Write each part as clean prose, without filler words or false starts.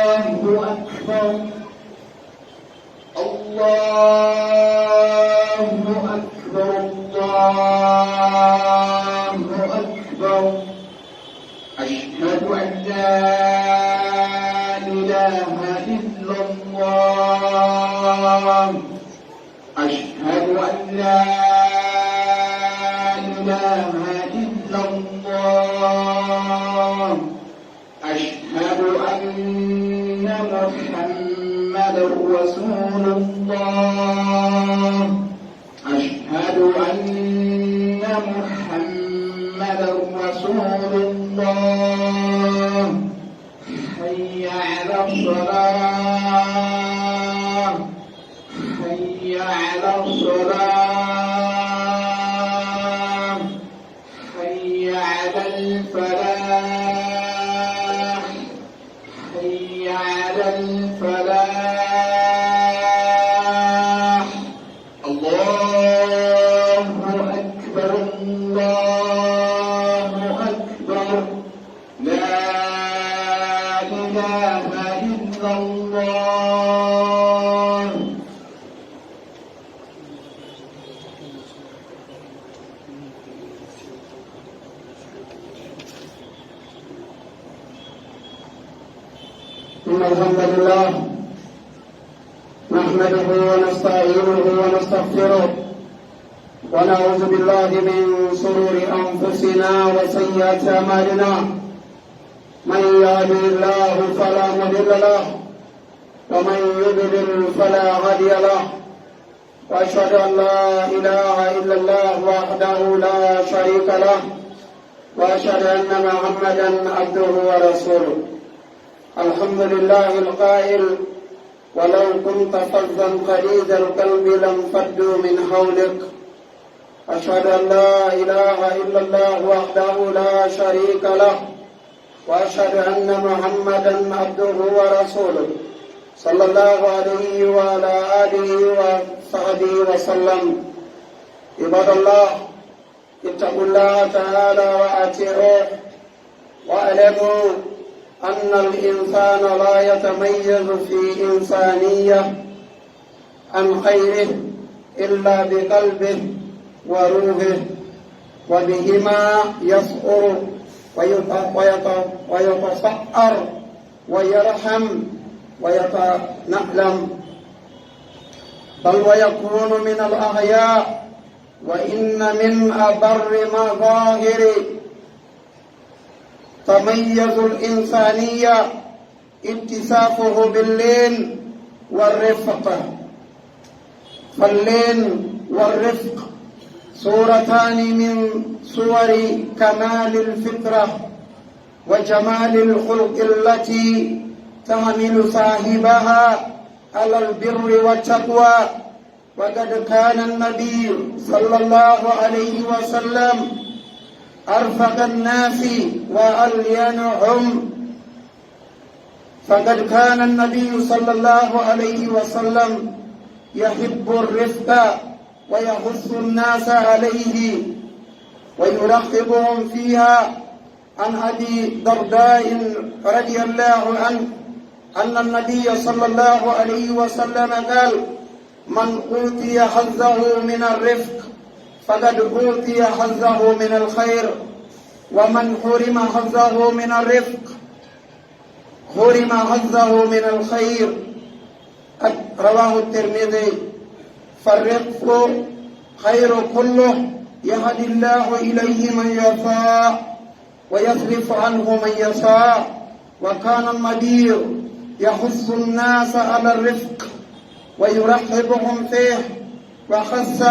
أكبر الله أكبر الله أكبر أشهد أن لا إله إلا الله أشهد أن لا إله إلا الله أشهد أن محمدا رسول الله أشهد أن محمدا رسول الله حي على الصلاة حي على الصلاة حي على الفلاح حي على الفلاح الله أكبر الله أكبر لا إله إلا الله إن الحمد لله نحمده ونستعينه ونستغفره ونعوذ بالله من شرور أنفسنا وسيئات أعمالنا من يهده الله فلا مضل له ومن يضلل فلا هادي له وأشهد أن لا إله إلا الله وحده لا شريك له وأشهد أن محمدا عبده ورسوله الحمد لله القائل ولو كنت فظا غليظ القلب لانفضوا من حولك أشهد أن لا إله إلا الله وحده لا شريك له وأشهد أن محمدا عبده ورسوله صلى الله عليه وعلى آله وصحبه وسلم عباد الله اتقوا الله تعالى وأطيعوه واعلموا أن الإنسان لا يتميز في إنسانية عن خيره إلا بقلبه وروحه وبهما يصقر ويتصعر ويرحم ويتنعلم بل ويكون من الأحياء وإن من أبر مظاهر تميز الإنسانية اتصافه باللين والرفق فاللين والرفق صورتان من صور كمال الفطرة وجمال الخلق التي تحمل صاحبها على البر والتقوى وقد كان النبي صلى الله عليه وسلم أرفق الناس وألينهم فقد كان النبي صلى الله عليه وسلم يحب الرفق ويحث الناس عليه ويرغبهم فيها عن أبي الدرداء رضي الله عنه أن النبي صلى الله عليه وسلم قال من أوتي حظه من الرفق فقد أوتي حظه من الخير ومن حرم حظه من الرفق حرم حظه من الخير رواه الترمذي فالرفق خير كله يهدي الله إليه من يشاء ويصرف عنه من يشاء وكان النبي يحث الناس على الرفق ويرحبهم فيه وخص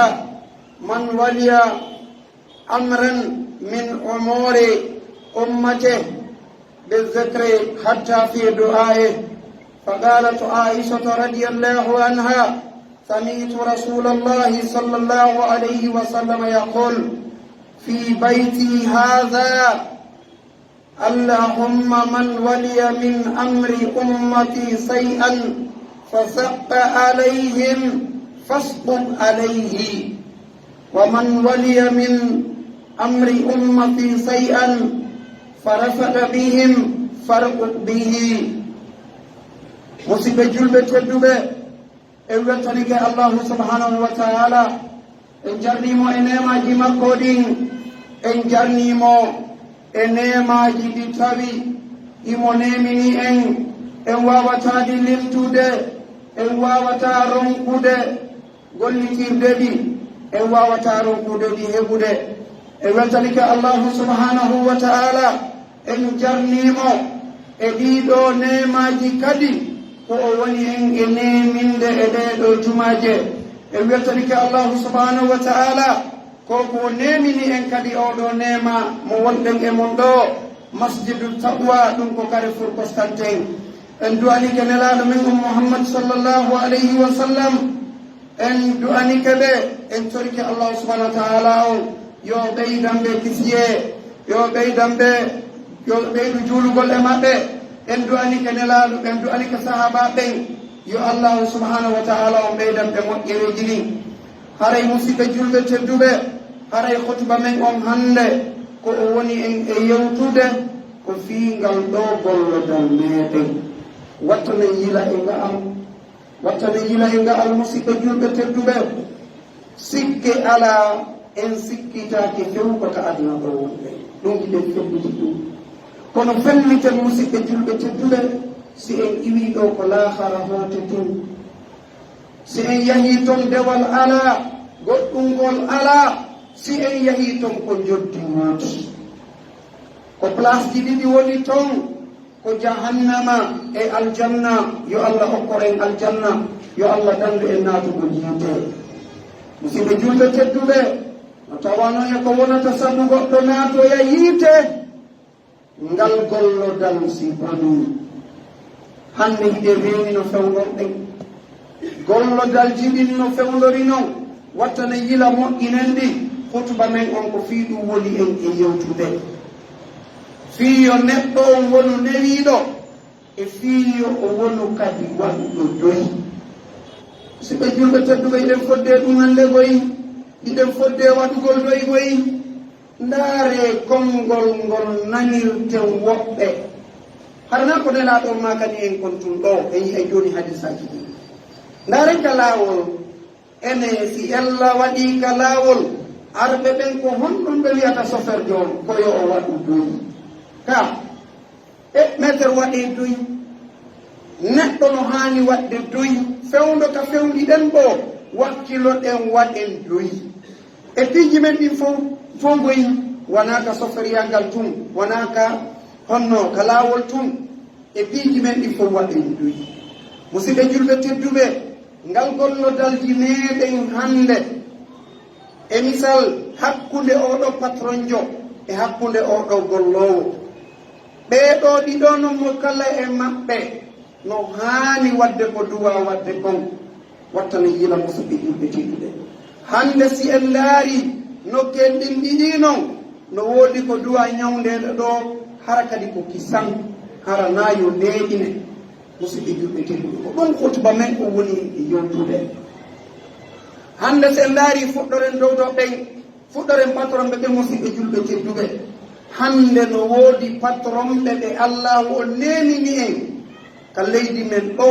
من ولي أمرا من أمور أمته بالذكر حتى في دعائه فقالت عائشة رضي الله عنها سمعت رسول الله صلى الله عليه وسلم يقول في بيتي هذا اللهم من ولي من أمر أمتي شيئا فشق عليهم فاسقط عليه ومن ولي من أمر أمتي شيئا فرفق بهم فارفق به musidɓe julɓe tedduɓe en weltanike allahu subhanahu wa taala en jarnimo e nemaji makko ɗin en jarnimo e nemaji ɗi tawi imo nemini en wawatadi limtude en wawata ronkude gollitirde ɗi en wawata ronkude ɗi heɓude en weltanike allahu subhanahu wa taala en jarnimo e ɗiɗo nemaji kadi ko o woni en e neminde e ɗeɗo jumaje en weltanike allahu subhanahu wa taala ko ko nemini en kadi oɗo nema mo wonɗen e mon ɗo masjidu taqwa ɗum ko kare Furkostanten en du'anike nelaɗo men Muhammad sallallahu alayhi wa sallam en du'anike ɓe en torike allahu subhanahu wa taala o yo ɓeydanɓe kisiye yo ɓeydanɓe yo ɓeydu juulugol e maɓɓe en du'anike nelaɗo en du'anike sahaba ɓen yo allahu subhanahu wa taala o ɓeydanɓe moƴƴereji ɗin haray musidɓe julɓe tedduɓe haray khutba men on hande ko o woni en e yewtude ko fiingal ɗo gollodal meɗen wattane yila e nga'am wattane yila e nga'al musidɓe julɓe tedduɓe sikke ala en sikkitake few kota aduna ɗo wonɓe ɗum iɗen felliti ɗum kono felliten musidɓe julɓe tedduɓe si en iwi ɗo ko lahara hote tun si en yahi ton dewal ala goɗɗungol ala si en yahi ton ko joddi wooti ko place ji ɗiɗi woni ton ko jahannama e aljanna yo allah hokkoren aljanna yo allah dandu en naatugo yiite musidɓe julɓe tedduɓe no tawano e ko wonata sabu goɗɗo naatoya yiite ngal gollodal si boni hande hiɗe reeni no fewnorɗen gollodal jiɗin no fewlori non wattane yila moƴƴinen ɗi hutuba men on ko fii ɗum woni en e yewtude fiiyo neɗɗo on wonu newiiɗo e fiiyo o wonu kadi waɗuɗo doyi siɓe julɓe tedduɓe iɗen fodde ɗum hannde goyi iɗen fodde waɗugol doyi goyi ndaare konngol ngol nanirten woɓɓe harana ko nelaɗon ma kadi en kontun ɗo en yi'e jooni hadisaji ɗi ndaaren ka laawol ene si ella waɗi ka laawol arɓe ɓen ko honɗum ɓe wiyata soferde on koyo o waɗu doyi ka e métre waɗe doyi neɗɗo no haani waɗde doyi fewndo ka fewndiɗen ɓo wakkilo ɗen waɗen doyi e piiji men ɗin fof goyi wona ka soferiyagal tun wona ka honno ka laawol tun e piiji men ɗin fof waɗen doyi musidɓe julɓe tedduɓe ngal gollodalji meɗen hannde e misal hakkunde oɗo patronjo e hakkunde oɗo gollowo ɓeeɗo ɗiɗo non mo kala e maɓɓe no haani wadde ko duwa wadde kon wattano yila musidɓe julɓe tedduɓe hande si en laari nokkel ɗin ɗiɗi non no woodi ko duwa ñawndede ɗo hara kadi ko kisan hara nayo leeƴine musidɓe julɓe tedduɓe ko ɗum hutuba men o woni e yewtude hande so en laari fuɗɗoren dow to ɓen fuɗɗoren patron ɓe ɓe musidɓe julɓe tedduɓe hande no woodi patron ɓe ɓe allahu o nemini en ka leydi men ɗo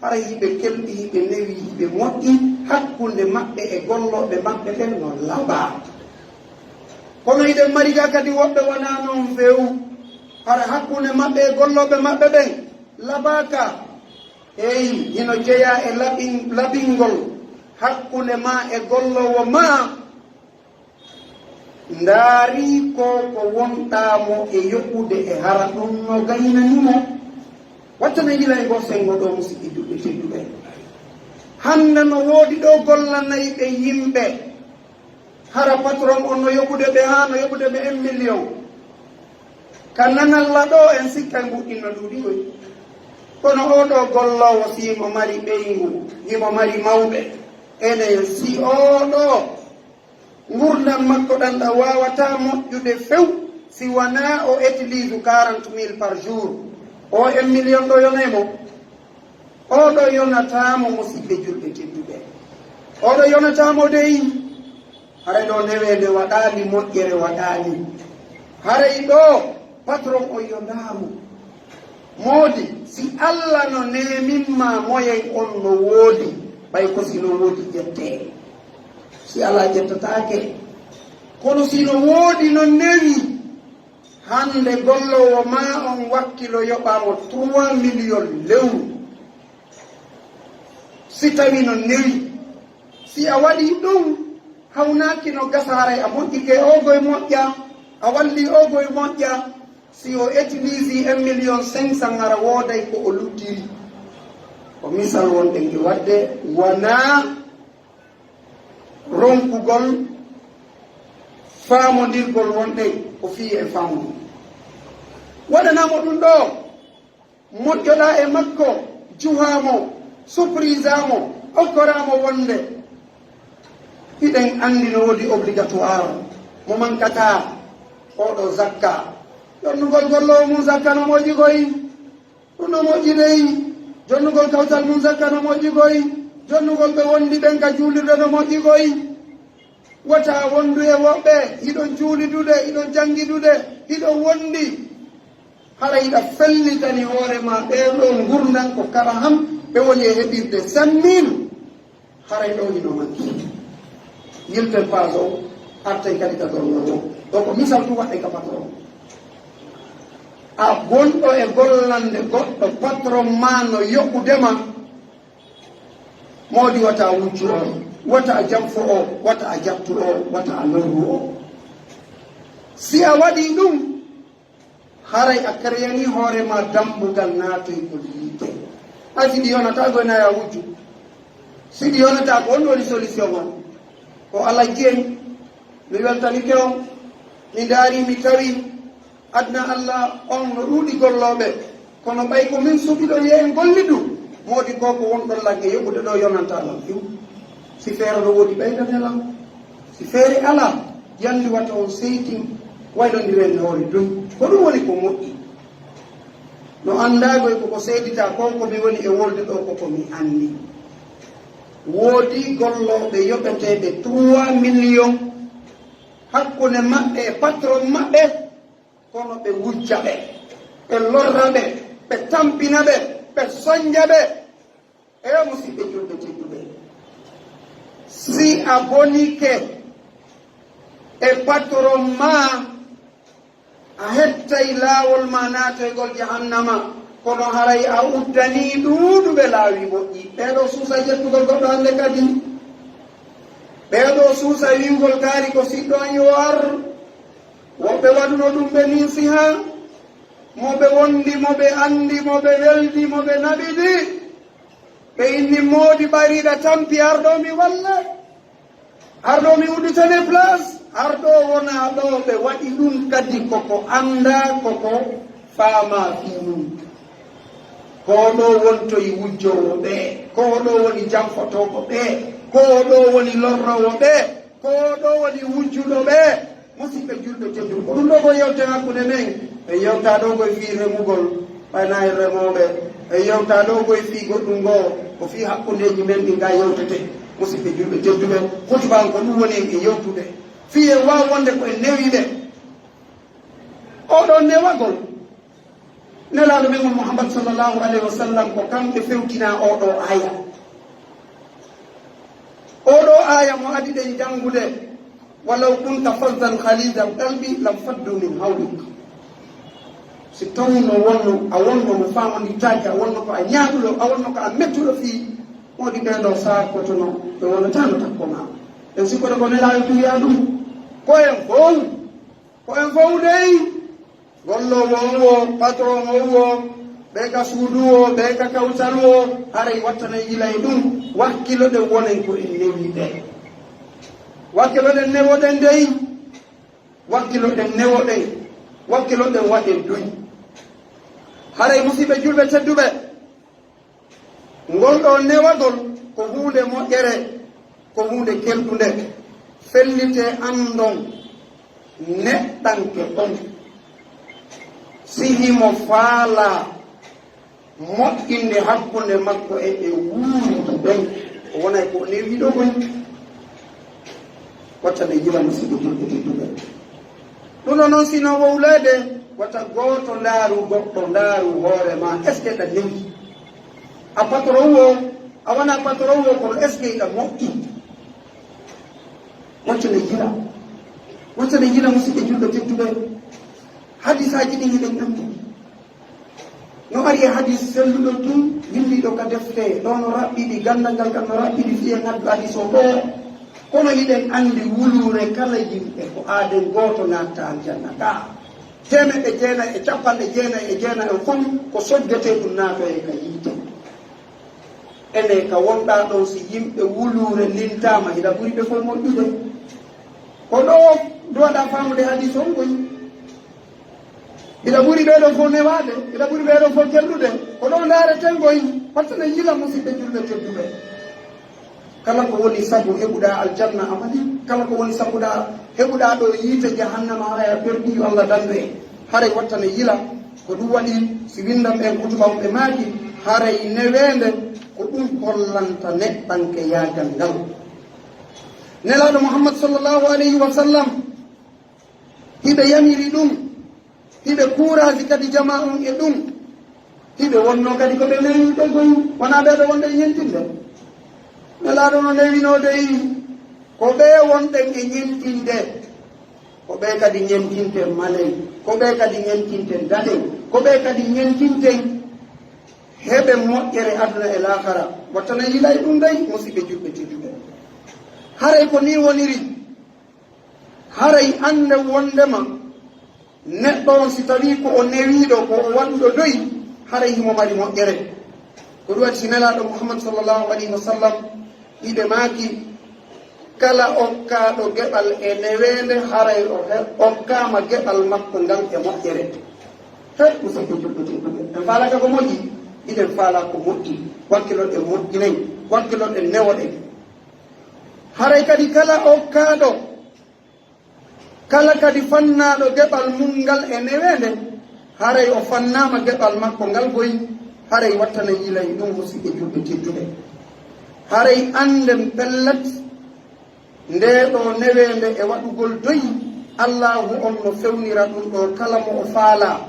hara hiɓe kelɓi hiɓe newi hiɓe moƴƴi hakkunde maɓɓe e golloɓe maɓɓe ɓen no laɓa kono hiɗen mari ga kadi woɓɓe wona noon few hara hakkunde maɓɓe e golloɓe maɓɓe ɓen laɓaka eyi hino jeeya e laɓingol hakkunde ma e gollowo ma ndaari ko wonɗamo e yoɓɓude e hara ɗum no gaynanimo wattana yila e go sengo ɗo musidɓe julɓe tedduɓe hande no woodi ɗo gollanayi ɓe yimɓe hara patron on no yoɓude ɓe ha no yoɓude ɓe 1 million ka nanalla ɗo en sikka nguɗɗinno ɗuɗigoy kono oɗo gollowo si imo mari ɓeygu imo mari mawɓe ene si oɗo gurdam makko ɗanɗa wawata moƴƴude few si wona o utilise 40 000 par jour o 1 million ɗo yonaymo oɗo yonatamo musidɓe julɓe tedduɓe oɗo yonatamo deyi haray ɗo newede waɗali moƴƴere waɗali haray ɗo patron o yondamo moodi si Allah no nemimma moyen on no woodi ɓay ko sino woodi ƴette si Allah ƴettatake kono sino woodi no newi hande gollowo ma on wakkilo yoɓamo 3 million lewru si tawi no newi si a waɗi ɗum hawnaki no gasaray a moƴƴike ogoye moƴƴa a walli ogoye moƴƴa si o utilise 1,500,000 ara wooday ko o luttiri o misal wonɗe ngi wadde wona ronkugol faamodirgol wonɗe o fii e famdu waɗanamo ɗum ɗo moƴƴoɗa e makko juhamo surprise amo okkoramo wonde hiɗen andi no woodi obligatoire mo mankata oɗo zakka jonnugol gollowo mum zakka no moƴƴi koy ɗum no moƴƴi dey jonnugol kawtal mum zakka no moƴƴi koy jonnugol ɓe wondi ɓen ka juulirde no moƴƴi koy wota wondu e woɓɓe hiɗon juulidude hiɗon jangidude hiɗon wondi hara yiɗa fellitani hoorema ɓeɗo gurdan ko kala ham ɓe woni e heɓirde 100.000 haray ɗo hino manki yilten pas o artay kadi ka gollowo ɗo ko misal tu waɗɗe ka patron a gonɗo e gollande goɗɗo patron ma no yoɓɓudema modi wata wuccu o wata jamfo o wata a jabtu o wata a lorru o si a waɗi ɗum haray a créani hoorema dambugal naatoy ko yiite a siɗi yonata goynaya wujju siɗi yonata ko on woni solution on ko Allah jeeni mi weltanike on mi daari mi tawi adna Allah on no ɗuuɗi golloɓe kono ɓay ko min suɓiɗo yeen gollidu moodi ko ko wonɗon lagge yoɓude ɗo yonanta lam fiw si feere no woodi ɓeydanelam si feere ala yandi watta on seytin waynodiren hoore doy ko ɗum woni ko moƴƴi no anndagoy koko seydita ko komi woni e wolde ɗo koko mi anndi woodi golloɓe yoɓeteɓe 3 millions hakkunde maɓɓe e patron maɓɓe kono ɓe wujja ɓe ɓe lorra ɓe ɓe tampina ɓe ɓe soñja ɓe e musidɓe julɓe tedduɓe si a bonike e patron ma a hettay laawol ma naatoygol jahannama kono haray a uddani ɗuuɗuɓe laawi moƴƴi ɓeeɗo suusa jettugol goɗɗo hannde kadi ɓeeɗo suusa wiwgol kaari ko siɗɗon yo ar woɓɓe waɗuno ɗum ɓe nisiha moɓe wondi moɓe andi moɓe weldi moɓe naɓiɗi ɓe inni moodi ɓariɗa tampi arɗomi walla arɗomi udditane place arɗo wona ɗo ɓe waɗi ɗum kadi koko anda koko faama fi ɗum ko ɗo wontoye wujjowo ɓe ko ɗo woni jamfotoɓo ɓe ko ɗo woni lorrowo ɓe ko ɗo woni wujjuɗo ɓe musidɓe julɓe tedduɓe ko ɗum ɗo ko yewte hakkude men e yewta ɗo koye fi remugol ɓayna e remoɓe e yewta ɗo koye fi goɗɗum ngo ko fi hakkudeji men ɗi nga yewtete musidɓe julɓe tedduɓe hutuban ko ɗum woni e yewtude fiye waw wonde koye newiɓe oɗo newagol nelaɗo men on Muhammad sallllahu alayhi wa sallam ko kamɓe fewtina oɗo aya mo adi ɗen jangude walaw kunta fasdan halidal qalbi lam faddu min hawlik si tawno wonno a wonno mo famodittaki a wonno ko a ñaaɗuɗo a wonno ko a mettuɗo fii moɗi ɓeɗo saa kotono ɓe wonatano takkoma en sikkoɗo ko nelaɗo tuya ɗum koyen fow dey gollowo o patron o ɓe ka suudu o ɓe ka kawtal o haray wattana yilay ɗum wakkiloɗe wonen ko en newi ɗe wakkiloɗen newoɗen dey wakkiloɗen newoɗen wakkiloɗen waɗen doy haray musidɓe julɓe tedduɓe ngol ɗo newagol ko hunde moƴƴere ko hunde kelɗunde fellite andon neɗɗanke on sihimo faala moƴƴinde hakkunde makko e ɓe wuuridu ɓen o wonay ko newiɗo gon wattane jila musidɓe julɓe tedduɓe ɗum ɗo noon sino wowlede wata goto ndaaru goɗɗo ndaaru hoore ma est ce que ɗa lenki a patron o a wona patron o kono est ce que ɗa moƴƴi waccane yila musidɓe julɓe tedduɓe hadisaji ɗin hiɗen andi no ari e hadis selluɗo tun windiɗo ka defte ɗono raɓɓiɗi gandal ngal kam no raɓɓiɗi fiye ngaddu hadis o ɗo kono hiɗen andi wulure kala yimɓe ko aaden goto natta aljanna ɗa 999 fof ko soggete ɗum naatoye ka yiite ene ka wonɗa ɗon si yimɓe wulure lintama hiɗa ɓuri ɓe fof moƴƴude ko ɗo duwaɗa famude hadis on koy ila ɓuri ɓeɗo fof newade ila ɓuri ɓeɗo fof tellude ko ɗo dareten goy pattane yila musidɓe julɓe tedduɓe kala ko woni sabu heɓuɗa aljanna amadi kala ko woni sabuɗa heɓuɗa ɗo yiite jahannama haray a perdi yo Allah dandu en haray wattane yila ko ɗum waɗi si windam ɓen kutuba ɓe maaki haray newende ko ɗum hollanta neɗɗanke yagal ngal nelaɗo Muhammad sallllahu alayhi wa sallam hiɓe yamiri ɗum hiɓe kuuraji kadi jama on e ɗum hiɓe wonno kadi koɓe newiɓe goy wona ɓeɗo wonɗe e ñentinde nelaɗo no newinode ko ɓe wonɗen e ñentinde ko ɓe kadi ñentinte maley ko ɓe kadi ñentinte daɗen ko ɓe kadi ñentinten heɓe moƴƴere aduna e lahara wattana yilay ɗum dey musidɓe julɓe tedduɓe haray ko ni woniri haray ande wondema neɗɗo on si tawi ko o newiɗo ko o waɗuɗo doyi haray himo mari moƴƴere ko ɗum waɗi si nelaɗo Muhammad sallllahu alayhi wa sallam hiɓe maaki kala okkaɗo geɓal e newende haray o okkama geɓal makko ngal e moƴƴere he musidɓe julɓe tedduɓe en falaka ko moƴƴi iɗen faala ko moƴƴi wakkilon ɗen moƴƴinayi wakkilon ɗen newoɗen haray kadi kala okkaɗo kala kadi fannaɗo geɓal mum ngal e newende haray o fannama geɓal makko ngal boyi haray wattana yilay ɗum musidɓe julɓe tedduɓe haray anden pellet nde ɗo newende e waɗugol doyi allahu on no fewnira ɗum ɗo kala mo o faala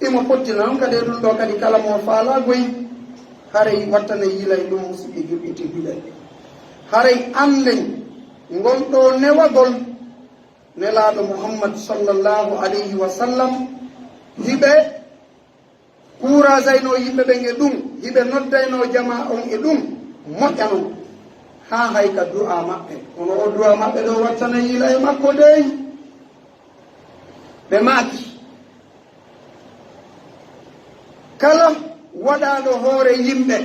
imo pottina on kadi ɗum ɗo kadi kala mo o faala goyi haray wattana yilay ɗum musidɓe julɓe tedduɓe haray anden gonɗo newagol nelaɗo Muhammad sallllahu alayhi wa sallam hiɓe kuurasayno yimɓe ɓen e ɗum hiɓe noddayno jama on e ɗum moƴƴano ha hay ka du'a maɓɓe ono o du'a maɓɓe ɗo wattana yila e makko dey ɓe maaki kala waɗaɗo hoore yimɓe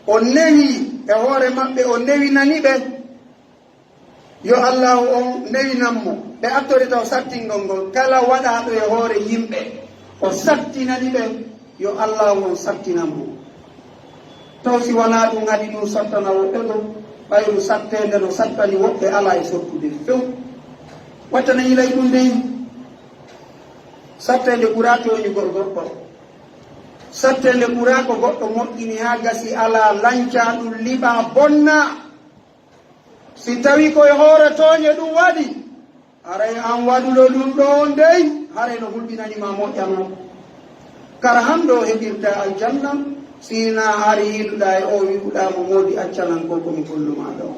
o newi e hoore maɓɓe o newinani ɓe yo allahu on newinanmo ɓe attore taw sattingol ngol kala waɗaɗo e hoore yimɓe o sattinani ɓe yo allahu on sattinanmo taw si wona ɗum adi ɗum sattana woɓɓe ɗo ɓayru sattede no sattani woɓɓe ala e sottude few wattana yilay ɗum dey sattede ɓura toñugol goɗɗo sattede ɓura ko goɗɗo moƴƴini ha gasi ala lanca ɗum liɓa bonna si tawi koye hoore tooñe ɗum waɗi haray an waɗuɗo ɗum ɗo on dey haray no hulɓinanima moƴƴano kara han ɗo heɓirta aljanna sina ari yiɗuɗa e o wiɗuɗamo moodi accanan ko komi gollumaɗo o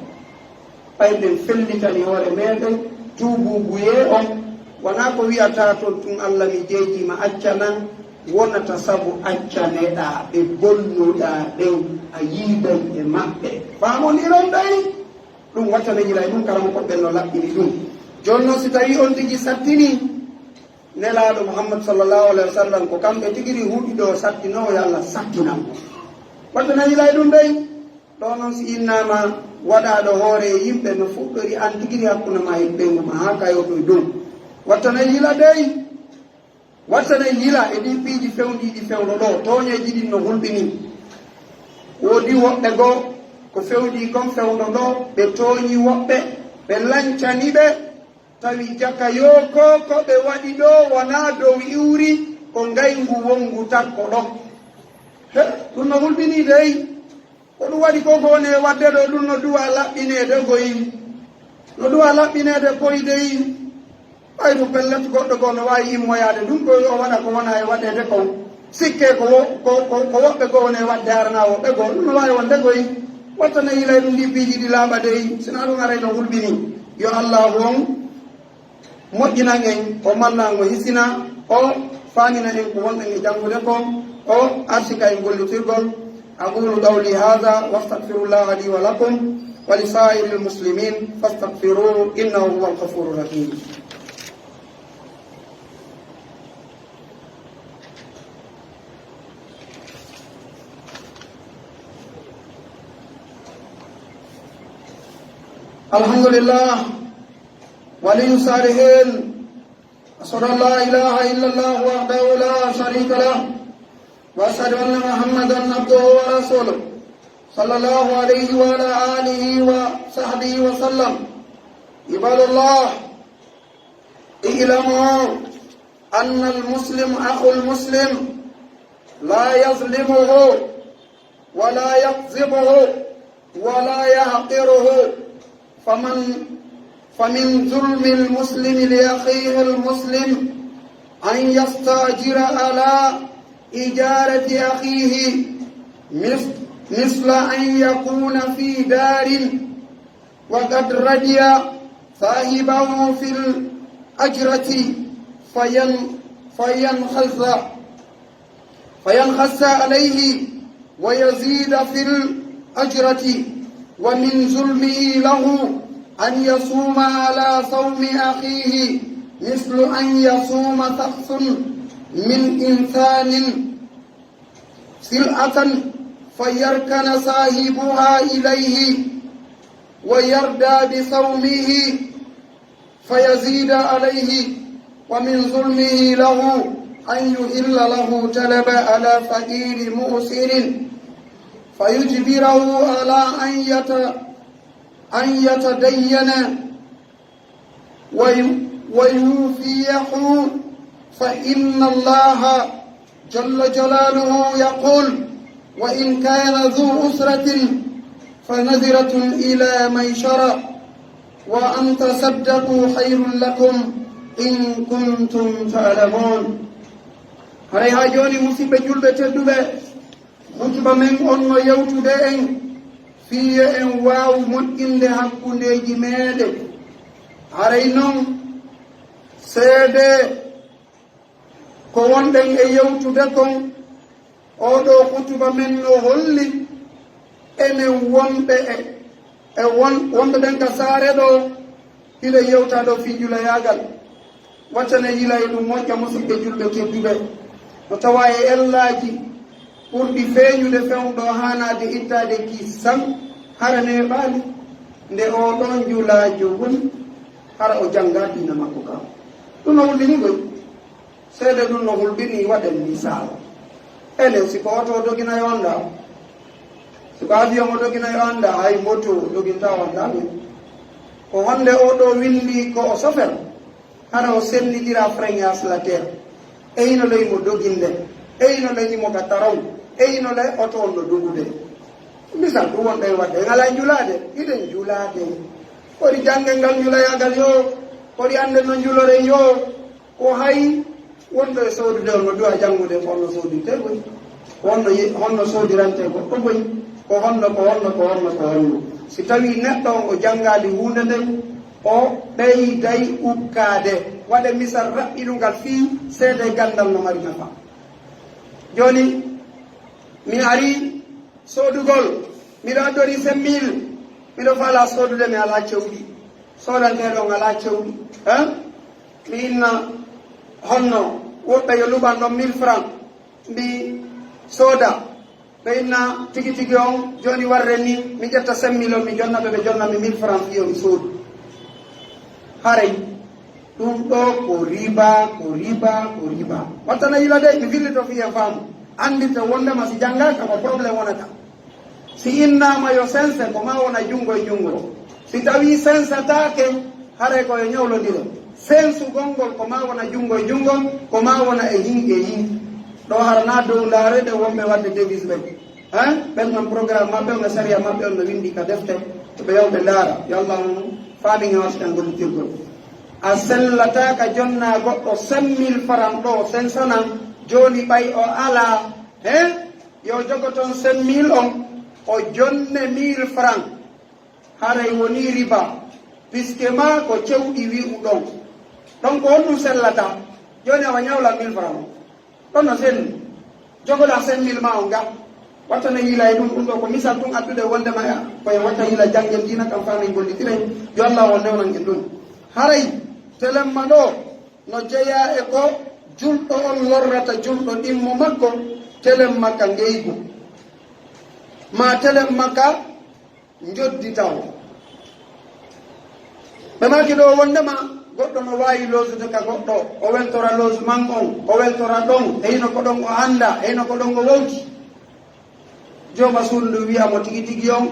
ɓayɗen fellitani hoore meɗen tuubuguye on wona ko wiyata toon tun allah mi jeyjima accanan wonata sabu accaneɗa ɓe golluɗa ɗen a yiiday e maɓɓe famodiron ɗay ɗum wattane yila e ɗum karamo koɓɓen no laɓɓini ɗum joni noon si tawi on tigi sattini nelaɗo Muhammad sallllahu alayhi wa sallam ko kamɓe tigiri huuɗiɗo sattinowo yo Allah sattinanmo wattane yila e ɗum ɗay ɗo noon si innama waɗaɗo hoore yimɓe no fuɗɗori an tigiri hakkude ma e ɓeyguma ha kayotoye ɗum wattane yila dey wattane yila e ɗin piiji fewdiɗi fewɗo ɗo toñeji ɗin no hulɓini woodi woɓɓe goo ko fewɗi kon fewɗo ɗo ɓe tooñi woɓɓe ɓe lancani ɓe tawi jaka yo ko ɓe waɗi ɗo wona dow iwri ko ngayngu wongu takko ɗo he ɗum no hulɓini dey ko ɗum waɗi ko gone wadde ɗo ɗum no duwa laɓɓinede goyi no duwa laɓɓinede koy dey ɓayru pellet goɗɗo goo no wawi immoyade ɗum ɗo yo waɗa ko wona e waɗede ko sikke ko woɓɓe goo woni e wadde harana woɓɓe goo ɗum no wawi wonde goyi wattane yilay ɗum ndi piiji ɗi laaɓa dey sina ɗum aray no hulɓini yo allah won moƴƴinan en o mallango hisina o famina en ko wonɗen e janngude ko o arsika en gollitirgol aqulu qawli hada wastaghfirullah li wa lakum wa li sa'iril muslimin fastaghfiruhu innahu huwal ghafurur rahim. Alhamdulillah ولي الصالحين أشهد أن لا إله إلا الله وحده لا شريك له وأشهد أن محمدا عبده ورسوله صلى الله عليه وعلى آله وصحبه وسلم. عباد الله اعلموا أن المسلم أخو المسلم لا يظلمه ولا يكذبه ولا يحقره فمن ظلم المسلم لأخيه المسلم أن يستأجر على إجارة أخيه مثل أن يكون في دار وقد رضي صاحبه في الأجرة فينخس عليه ويزيد في الأجرة. ومن ظلمه له أن يصوم على صوم أخيه مثل أن يصوم شخص من إنسان سلعة فيركن صاحبها إليه ويرضى بصومه فيزيد عليه. ومن ظلمه له أن يحل له طلب على فقير مؤسر فيجبره على أن يتدين ويوفيه فإن الله جل جلاله يقول وإن كان ذو أسرة فنذرة إلى ميسرة وأن تصدقوا خير لكم إن كنتم تعلمون. هريها جوني مصيبة جلبة تدبة خطبة من أنو يوتو fiye en waaw moƴƴinde hakkundeji meɗen haray noon seede ko wonɗen e yewtude kon oɗo hutuba men no holli enen wonɓe wonɓe ɓen ka saare ɗo hile yewta ɗo fi julayagal wattane yila e ɗum moƴƴa musidɓe julɓe kedduɓe no tawa e ellaji ɓurɗi feeñude fewɗo hanade ittade kisam hara neɓaali nde oɗon julaajo woni hara o jannga diina makko kam ɗum no hulɓini goy seede ɗum no hulɓini waɗen misal enen siko oto dogina yo anda siko avion o dogina yo anda hay moto doginta o andaɓe ko honde oɗo windi ko o sofer hara o sennidira frégnance la terre eyino leymo doginde eyino leyimo ka taraw eyino ley oto on no dogude misal ɗum wonɗo e wadde ngala julade iɗen julade koɗi jangge ngal julayagal yo koɗi ande no julore yo ko hay wonɗo e soodude on no duwa janngude ko honno soodinte goy honno soodirante goɗɗo goy ko honno si tawi neɗɗo on o janngali hunde nden o ɓeyday ukkade waɗe misal raɓɓiɗugal fii seede gandal no mari nafa. joni mi ari soodugol miɗo addori 5 000 miɗo faala soodude mi ala cewɗi soodanteɗon ala cewɗi mi inna honno woɓɓe yo luɓan ɗon 1000 francs mbi sooda ɓe inna tigi tigi on joni warre ni mi ƴetta 5 000 on mi jonnaɓe ɓe jonnami 1000 francs fiyo mi soodu haray ɗum ɗo ko riba wattana yila de mi villito fiye faamu andite wondema si janngaka ko probléme wonata si innama yo sense ko ma wona junngo e junngo si tawi sensatake haray koye ñawlodire sensu gongol ko ma wona junngo e junngo ko ma wona e yimɓe ɗo harana dow ndaarede wonɓe wadde devise ɓe ɓen on programme maɓɓe on e saria maɓɓe on no windi ka defte ɓe yewɓe ndaara yo allah faami e wasɗen gollitirgol a sellata ka jonna goɗɗo 5 000 francs ɗo sensanan joni ɓay o ala yo jogo toon 5 000 on o jonne 1000 francs haray woni riba puisque ma ko cewɗi wi'u ɗon ɗon ko honɗum sellata joni awa ñawla 1000 francs ɗon no senni jogoɗa 5 000 ma o nga wattana yila e ɗum ɗo ko misal tun addude wondema koye watta yila jangel dina kam fami gollitiren yo Allah o newnan en ɗum haray telemma ɗo no jeeya e ko julɗo on lorrata julɗo ɗimmo makko telemma ka ngeygu ma telemma ka jodditaw ɓe maki ɗo wondema goɗɗo no wawi losude ka goɗɗo o weltora losement on o weltora ɗon heyno ko ɗon o anda heyno ko ɗon o wowti joma suudu ndu wiyamo tigi tigi on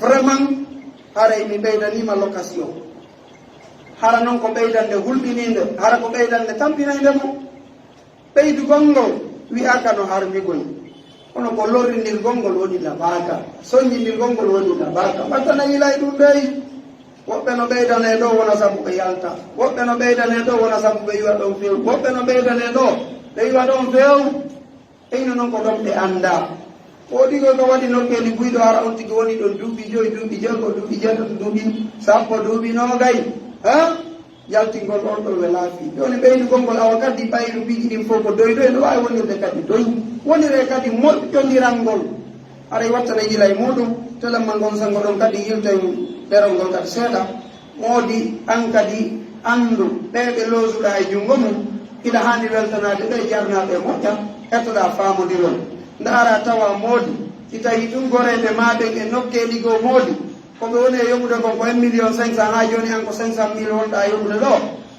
vraiment haray mi ɓeydanima location hara noon ko ɓeydande hulɓininde hara ko ɓeydande tampinaydemo ɓeydugol ngol wiyaka no harmigol kono ko lorrindirgol ngol woni labaka soññindirgol ngol woni labaka mbattana yilay ɗum ɓey woɓɓe no ɓeydane ɗo wona sabu ɓe yalta woɓɓe no ɓeydane ɗo wona sabu ɓe yiwa ɗon few woɓɓe no ɓeydane ɗo ɓe yiwa ɗon few eyno noon ko ɗon ɓe anda woɗigo ko waɗi nokkeli buyɗo hara on tigi woni ɗon duuɓi 5 duuɓi jeego duuɓi jeetati duuɓi 10 duuɓi nogay yaltingol on ɗon ɓe laafi joni ɓeydugol ngol awa kadi ɓayru biji ɗin fof ko doy doy no wawi wonirde kadi doy wonire kadi moƴƴodiral ngol aray wattana yila e muɗum telemma ngon sango ɗon kadi yilten ɗerol ngol kadi seeɗa moodi an kadi andu ɓeɓe loosuɗa e junngo mum ina hani weltanade ɓe jarnaɓe moƴƴa hettoɗa famodirol ndaara tawa moodi si tawi ɗum goreɓe maɓen e nokkeli go moodi koɓe woni e yoɓude kon ko 1 500 000 ha joni an ko 500 000 wonɗa yoɓude ɗo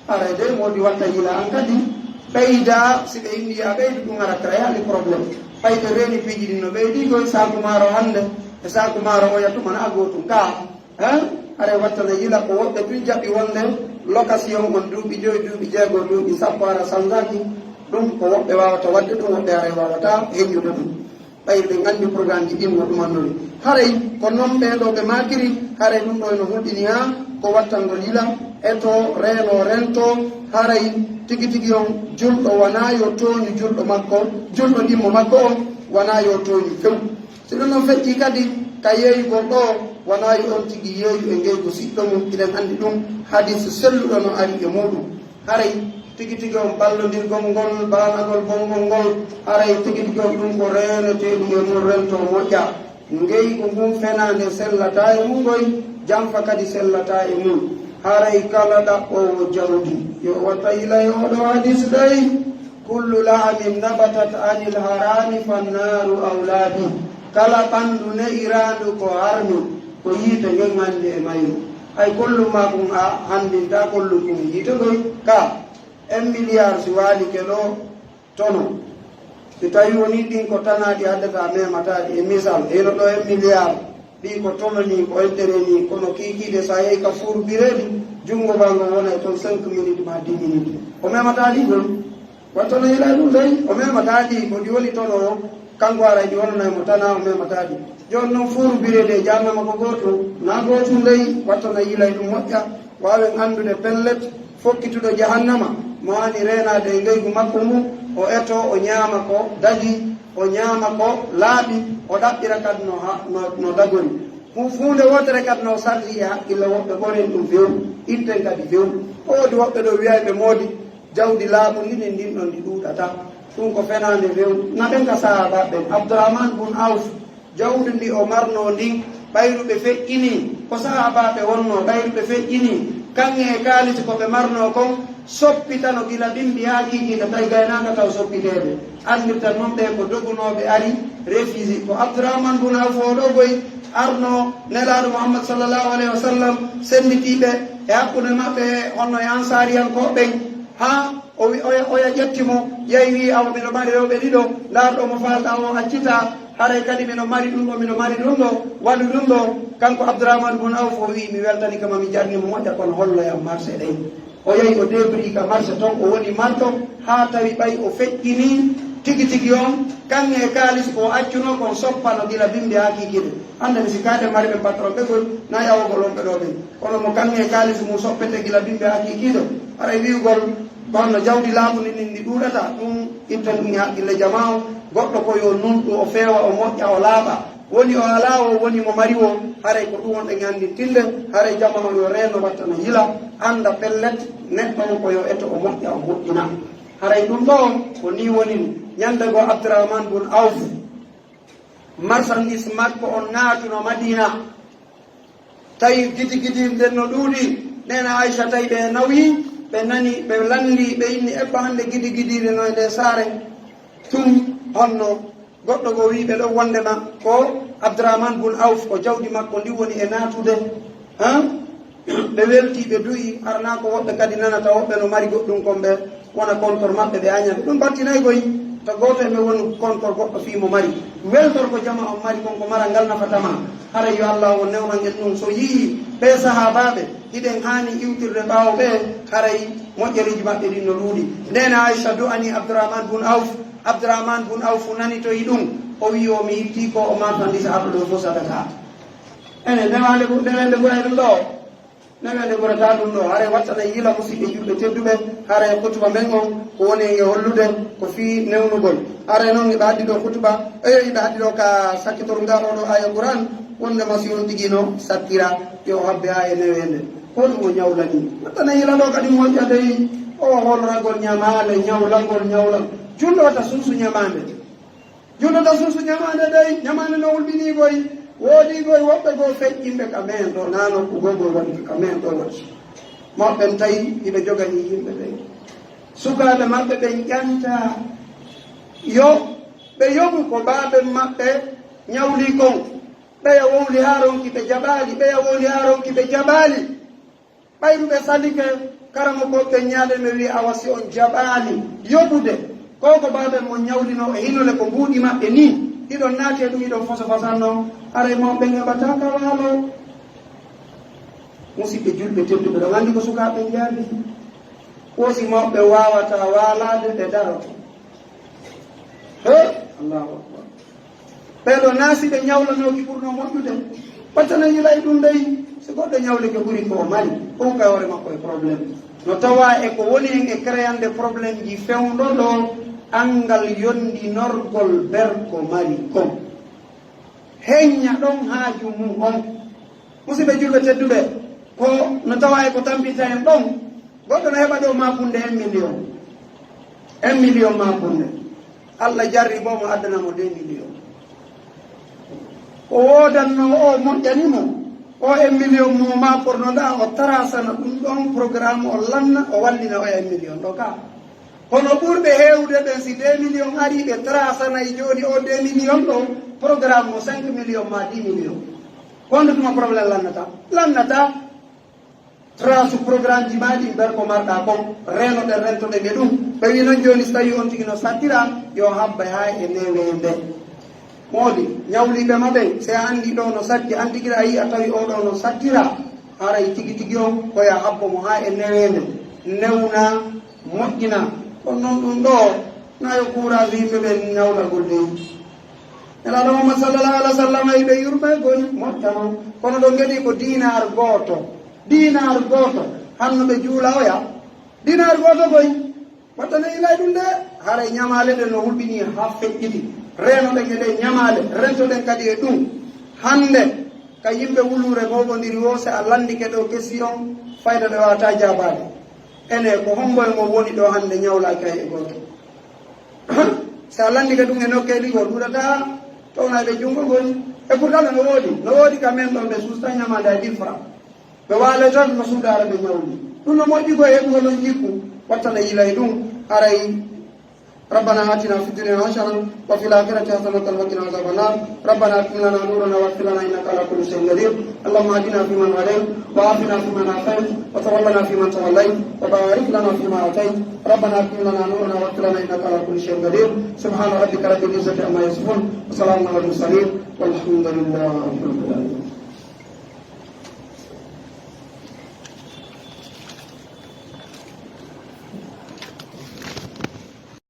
aray de moodi watta yila an kadi ɓeyda si ɓe inni ya ɓeydu ɗum ara créali probléme ɓayde reeni piiji ɗi no ɓeydi koye saku maaro hande e saku maaro o yattumana a gotum ka aray wattana yila ko woɓɓe tun jaɓi wonde location on duuɓi 2 duuɓi jeego duuɓi 10 ara sanzaki ɗum ko woɓɓe wawata wadde ɗum woɓɓe aray wawata heññude ɗum ɓayde ɓe gandi programme ji ɗin no ɗumannori haray ko noon ɓeɗo ɓe makiri haray ɗum ɗo no hulɗini ha ko wattangol yila eto reeno rento haray tigi tigi on julɗo wona yo tooñi julɗo makko julɗo ɗimmo makko on wona yo tooñi few si ɗum noon feƴƴi kadi ka yeeyugol ɗo wona yo on tigi yeeyu e ngeygu siɗɗo mum iɗen andi ɗum hadis selluɗo no ari e muɗum haray tigi tigi on ballodirgol ngol banagol bongol ngol haray tigi tigi on ɗum ko reneteɗum e mum rento moƴƴa ngeygu ngun fenade sellata e mum goy jamfa kadi sellata e mum haray kala ɗaɓɓowo jawdi yo watta yila e oɗo hadis ɗay kullu lahamin nabatat anil harami fannaru awladi kala ɓandu ne'irandu ko harmi ko yiite ngengande e mayru ay kollum ma kum a handinta kollum kum yiite goy ka 1 milliard si waali ke ɗo tono si tawi woni ɗin ko tanaɗi haddata memataɗi e misal eno ɗo 1 milliard ɗi ko tononi ko entere ni kono kikiɗe sa yehi ka furbireɗi junngo bango wona e toon 5 minutes ma 10 minutes o memataɗi ɗon wattono yila ɗum tawi o memataɗi ko ɗi woni tono o kanko ara ɗi wonanaymo tana o memataɗi joni noon furbirede jannama ko goto na gotum ley wattono yila ɗum moƴƴa wawen andude pellet fokkituɗo jahannama mo hani renade e ngeygu makko mum o eto o ñaama ko daji o ñaama ko laaɓi o ɗaɓɓira kadi no dagori hunde wotere kadi no sarti e haqqille woɓɓe ɓoren ɗum fewnu itten kadi fewnu o woodi woɓɓe ɗo wiyayɓe moodi jawdi laaɓu ndini ndin ɗon ndi ɗuuɗata ɗum ko fenande fewnu naɓen ka sahabaɓen Abdourahmane bun Auf jawdi ndi o marno ndin ɓayruɓe feƴƴini ko sahabaɓe wonno ɓayruɓe feƴƴini kanŋe e kaalisi ko ɓe marno kon soppitano gila bimbi ha kikiɗe tawi gaynaka taw soppitede andirta noon ɓe ko dogunoɓe ari refusé ko Abdourahmane bun Auf o ɗo boy arno nelaɗo Muhammad sallllahu alayhi wa sallam senditiɓe e hakkude maɓɓe honno e ansariyankoɓen ha oya ƴettimo yeyi wi awa miɗo mari rewɓe ɗiɗo ndarɗo mo falɗa o accita haray kadi mino mari ɗum ɗo mino mari ɗum ɗo waɗu ɗum ɗo kanko Abdourahmane bun Auf o wi mi weltani kama mi jarnimo moƴƴa kono holloyam marché ɗen o yehi o débri ka marché toon o woni marto ha tawi ɓay o feƴƴini tigi tigi on kange kalis ko accuno kon soppano gila bimbe hakikide ande mi sikade marbe patron be gol na yawo golon be do be kono mo kange kalis mu soppete gila bimbe hakikide ara wi gol bonno jawdi laamu ni ndi duudata dum intan dum hakkille jamaaw goddo ko yo nundu o feewa o moƴƴa o laaba woni o alaawo woni mo mari o haray ko ɗum wonɗe gandi tinde haray jamano yo reeno watta no yila anda pellet neɗɗo ko yo eto o moƴƴa o moƴƴina haray ɗum ɗo ko ni woni ñande go Abdourahmane bun Awf marchandise makko on naatuno Madina tawi gidi gidi nden no ɗuuɗi nena Aisha tawi ɓe nawi ɓe nani ɓe landi ɓe inni ebba hande gidi gidire no e nde saare tum honno goɗɗo go wi ɓe ɗo wondema ko Abdourahmane bun Awf ko jawdi makko ndi woni e naatude ɓe welti ɓe duyi arana ko woɓɓe kadi nanata woɓɓe no mari goɗɗum kon ɓe wona compteur maɓɓe ɓe añaɓe ɗum battinayi koy to goto ɓe woni compteur goɗɗo fimo mari weltor ko jama on mari kon ko mara ngal nafatama hara yo Allah o newnan en ɗum so yii ɓe sahabaɓe hiɗen hani iwtirde ɓawo ɓe haray moƴƴeriji maɓɓe ɗin no ɗuuɗi ndena Aisha du'ani Abdourahmane bun Awf nani toyi ɗum o wi o mi yitti ko o marchandise arɗo ɗo fo sadaka ene newande ɓuray ɗum ɗo newende ɓurata ɗum ɗo haray wattana yila musidɓe julɓe tedduɓe haray hutuba men on ko woni e hollude ko fi newnugol haray noon iɓe addi ɗo hutuba iɓe addi ɗo ka sakkitor ngaɗo ɗo aya Qur'an wondema si on tigino sattira yo habbe ha e newende hoɗum o ñawlani wattana yila ɗo kadi moƴƴa dey o holragol ñamale ñawlal julɗo wata suusu ñamande dey ñamande no wulɓini koy woodi goy woɓɓe goo feƴƴimɓe ka men ɗo nano ko gogol waɗi ka men ɗo waɗi moɓɓen tawi iɓe jogani yimɓe ɓe sukaɓe maɓɓe ɓen ƴanta yo ɓe yogu ko baaɓen maɓɓe ñawli kon ɓeya wowli ha ronki ɓe jaɓali ɓayruɓe salike karamo koɓɓe ñaaɗe ɓe wi awasi on jaɓali yoɓude ko baaɓen mo ñawlino e hinole ko mbuuɗi maɓɓe ni ɗiɗon naate ɗum iɗon foso fasanno haray mawɓe heɓata ka waalo musidɓe julɓe tedduɓe ɗo andi ko sukaɓe jaabi wosi mawɓe wawata waalade ɓe daroto Allahu akbar ɓeɗo naasi ɓe ñawlanoki ɓurno moƴƴude wattana yilay ɗum dey so goɗɗo ñawlike ɓuri ko o mari on kay hoore makko e probléme no tawa e ko woni en e créande probléme ji fewɗo ɗo angal yondinorgol berko mari kon heñña ɗon haaju mum on musidɓe julɓe tedduɓe ko no tawa e ko tampita en ɗon goɗɗo no heɓa ɗo makunde 1 million makunde Allah jarri bo mo addanamo 2 million o wodanno o moƴƴanimo o 1 million mo maporno nda o tarasana ɗum ɗon programme o lanna o wallina o 1 million ɗo ka kono ɓurɓe hewde ɓen si 2 million ari ɓe trasanayi joni o 2 million ɗo programme mo 5 million ma 10 million kono tuma probléme lannata trasu programme ji maɗi ber ko marɗa kon renoɗe rentoɗe ɓe ɗum ɓe wi noon joni so tawi on tigi no sattira yo habba ha e newende moodi ñawliɓe maɓe se a andi ɗo no satti an tiguira a yi a tawi oɗo no sattira haray tigi tigi on koya habbo mo ha e newende newna moƴƴina kono noon ɗum ɗo nayo courage yimɓe ɓe ñawlagol dey elaɗo Muhammad sallallahu alaihi wa sallam ɓe yurɓegol moƴƴano kono ɗo geɗi ko dinar goto hanno ɓe juula oya dinar goto koy wattane ilay ɗum de haray ñamale ɗe no hulɓini ha feƴƴiti renoɗen e ɗe ñamale rentoɗen kadi e ɗum hande ka yimɓe wulure goɓodiri wo se a landike ɗo question fayda ɗe wawata jabade ene ko homboye mo woni ɗo hande ñawlaki hay e goto se a landike ɗum e nokkeɗi ko ɗuɗata townaɓe jungo goni e pourtant no woodi ka men ɗon ɓe susta ñamade a 10 francs ɓe waale tan no suudara ɓe ñawli ɗum no moƴƴi koye heɓugol on jikku wattana yilay ɗum aray ربنا آتنا في الدنيا حسنة وفي الآخرة حسنة وقنا عذاب النار ربنا أتم لنا نورنا واغفر لنا إنك على كل شيء قدير اللهم اهدنا فيمن هديت وعافنا فيمن عافيت وتولنا فيمن توليت وبارك لنا فيما أعطيت ربنا أتم لنا نورنا واغفر لنا إنك على كل شيء قدير سبحان ربك رب العزة عما يصفون وسلام على المرسلين والحمد لله رب العالمين